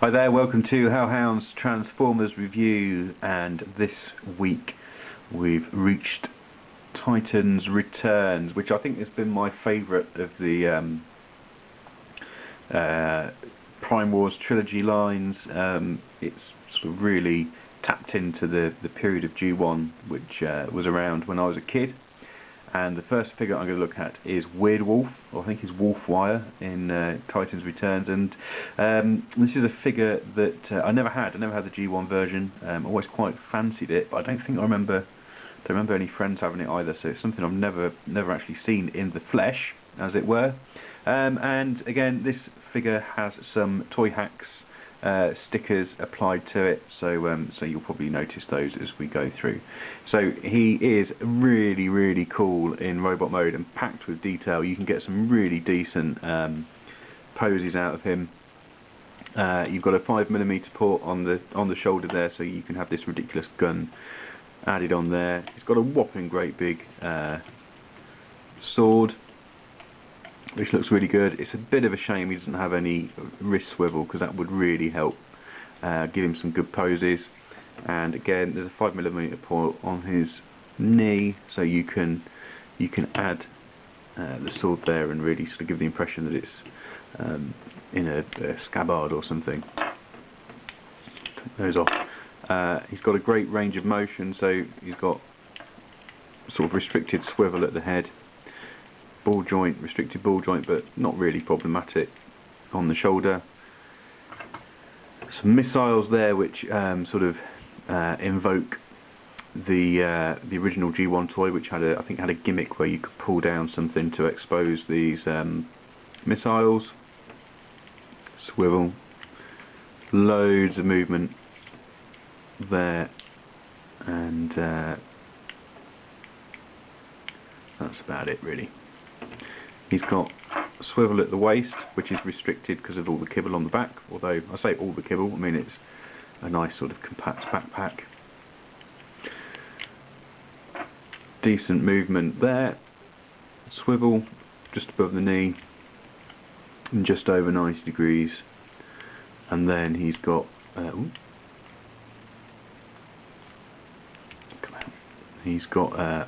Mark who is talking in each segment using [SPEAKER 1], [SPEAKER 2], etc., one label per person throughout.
[SPEAKER 1] Hi there, welcome to Hellhound's Transformers review, and this week we've reached Titan's Returns, which I think has been my favourite of the Prime Wars trilogy lines. It's sort of really tapped into the period of G1, which was around when I was a kid. And the first figure I'm going to look at is Weird Wolf, or I think it's Wolfwire in Titan's Returns. And this is a figure that I never had. I never had the G1 version. I always quite fancied it, but I don't remember any friends having it either. So it's something I've never actually seen in the flesh, as it were. And again, this figure has some Toy Hacks stickers applied to it, so you'll probably notice those as we go through. So he is really cool in robot mode and packed with detail. You can get some really decent poses out of him. You've got a 5mm port on the shoulder there, so you can have this ridiculous gun added on there. He's got a whopping great big sword, which looks really good. It's a bit of a shame he doesn't have any wrist swivel, because that would really help give him some good poses. And again, there's a 5mm port on his knee, so you can add the sword there and really sort of give the impression that it's in a scabbard or something. Take those off. He's got a great range of motion, so he's got sort of restricted swivel at the head. Ball joint, restricted ball joint, but not really problematic on the shoulder. Some missiles there which sort of invoke the original G1 toy, which had a gimmick where you could pull down something to expose these missiles. Swivel, loads of movement there, and that's about it really. He's got swivel at the waist, which is restricted because of all the kibble on the back, although I say all the kibble, I mean it's a nice sort of compact backpack. Decent movement there. Swivel just above the knee and just over 90 degrees, and then he's got a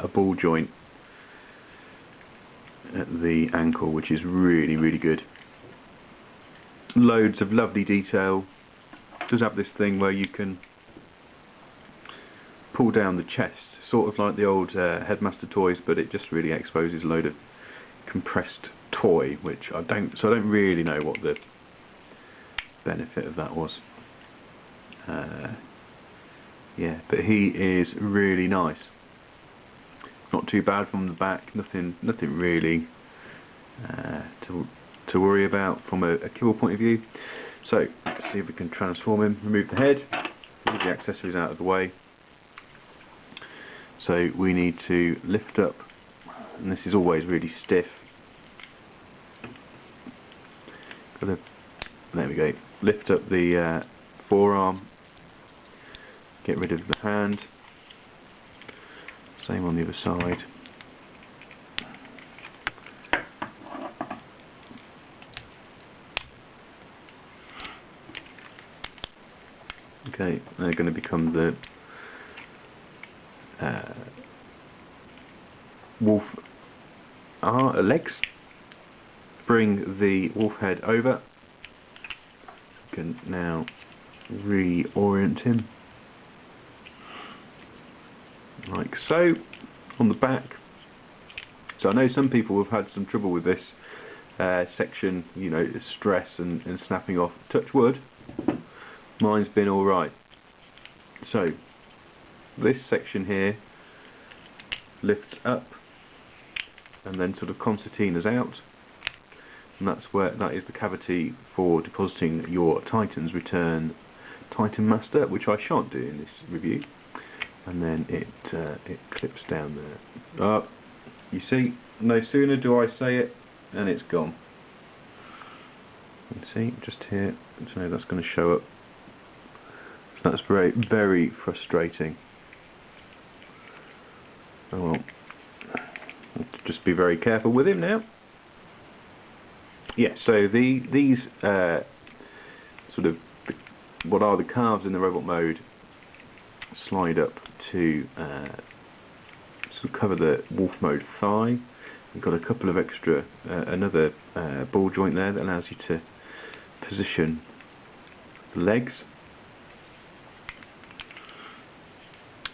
[SPEAKER 1] ball joint at the ankle, which is really good. Loads of lovely detail. Does have this thing where you can pull down the chest, sort of like the old Headmaster toys, but it just really exposes a load of compressed toy, which I don't really know what the benefit of that was. Yeah, but he is really nice. Not too bad from the back, nothing really to worry about from a kibble point of view. So let's see if we can transform him. Remove the head, move the accessories out of the way. So we need to lift up, and this is always really stiff. There we go. Lift up the forearm. Get rid of the hand. Same on the other side. Okay, they're going to become the wolf legs. Bring the wolf head over. We can now reorient him, like so, on the back. So I know some people have had some trouble with this section, you know, stress and snapping off. Touch wood, mine's been alright. So this section here lifts up and then sort of concertinas out, and that is the cavity for depositing your Titan's Return Titan Master, which I shan't do in this review. And then it clips down there. You see, no sooner do I say it and it's gone. You see, just here, so that's going to show up. So that's very frustrating. Oh well, just be very careful with him now. Yeah, so these sort of what are the calves in the robot mode slide up to sort of cover the wolf mode thigh. We've got a couple of extra, another ball joint there that allows you to position the legs.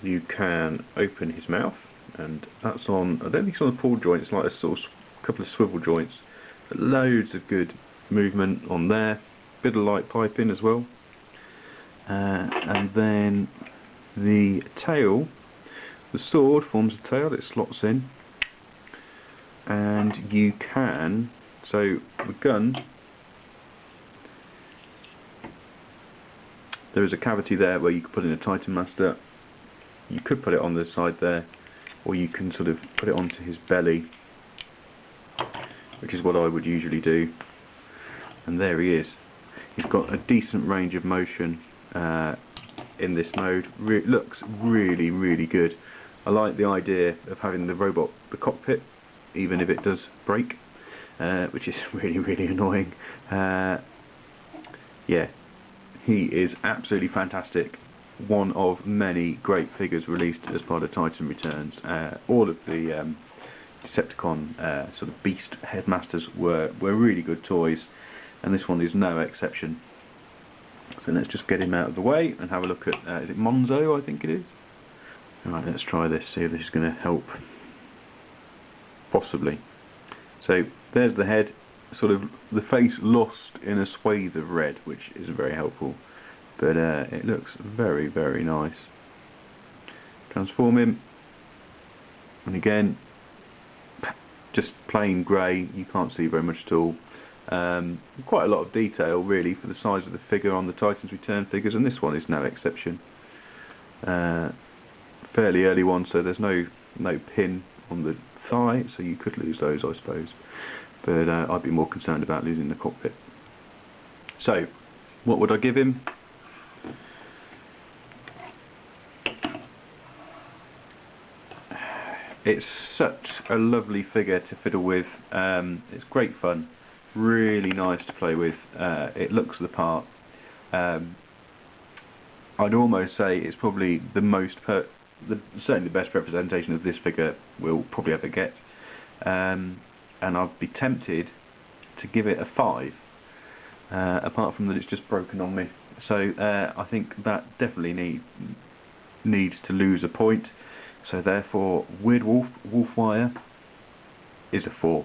[SPEAKER 1] You can open his mouth, and that's on, I don't think it's on the ball joint, it's like a sort of couple of swivel joints, but loads of good movement on there, bit of light piping as well. And then the tail, the sword forms a tail that slots in, and you can, so the gun, there is a cavity there where you can put in a Titan Master. You could put it on the side there, or you can sort of put it onto his belly, which is what I would usually do. And there he is. He's got a decent range of motion in this mode. Looks really, really good. I like the idea of having the robot, the cockpit, even if it does break, which is really, really annoying. Yeah, he is absolutely fantastic. One of many great figures released as part of Titan Returns. All of the Decepticon sort of beast headmasters were really good toys, and this one is no exception. So let's just get him out of the way and have a look at, is it Monzo, I think it is? Alright, let's try this, see if this is going to help. Possibly. So there's the head, sort of the face lost in a swathe of red, which isn't very helpful. But it looks very, very nice. Transform him, and again, just plain grey, you can't see very much at all. Quite a lot of detail really for the size of the figure on the Titans Return figures, and this one is no exception. Fairly early one, so there's no pin on the thigh, so you could lose those, I suppose. But I'd be more concerned about losing the cockpit. So, what would I give him? It's such a lovely figure to fiddle with. It's great fun, really nice to play with. It looks the part. I'd almost say it's probably the most, certainly the best representation of this figure we'll probably ever get. And I'd be tempted to give it a 5, apart from that it's just broken on me. So I think that definitely needs to lose a point. So therefore, Weird Wolf, Wolfwire is a 4.